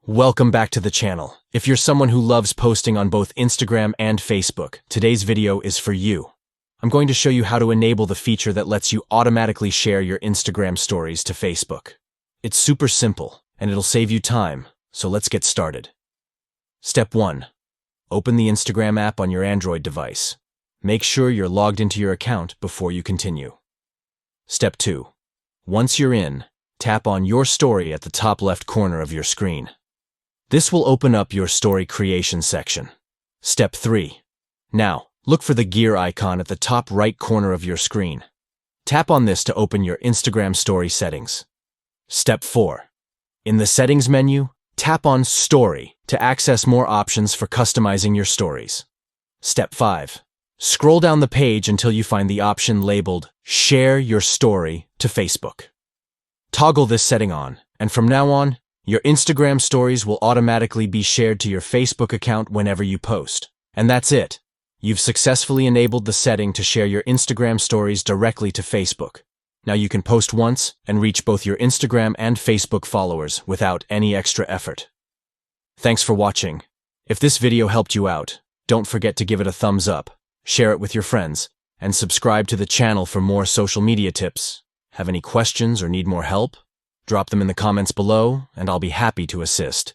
Welcome back to the channel. If you're someone who loves posting on both Instagram and Facebook, today's video is for you. I'm going to show you how to enable the feature that lets you automatically share your Instagram stories to Facebook. It's super simple, and it'll save you time, so let's get started. Step 1. Open the Instagram app on your Android device. Make sure you're logged into your account before you continue. Step 2. Once you're in, tap on Your Story at the top left corner of your screen. This will open up your story creation section. Step 3. Now, look for the gear icon at the top right corner of your screen. Tap on this to open your Instagram story settings. Step 4. In the settings menu, tap on Story to access more options for customizing your stories. Step 5. Scroll down the page until you find the option labeled Share Your Story to Facebook. Toggle this setting on, and from now on, your Instagram stories will automatically be shared to your Facebook account whenever you post. And that's it. You've successfully enabled the setting to share your Instagram stories directly to Facebook. Now you can post once and reach both your Instagram and Facebook followers without any extra effort. Thanks for watching. If this video helped you out, don't forget to give it a thumbs up, share it with your friends, and subscribe to the channel for more social media tips. Have any questions or need more help? Drop them in the comments below, and I'll be happy to assist.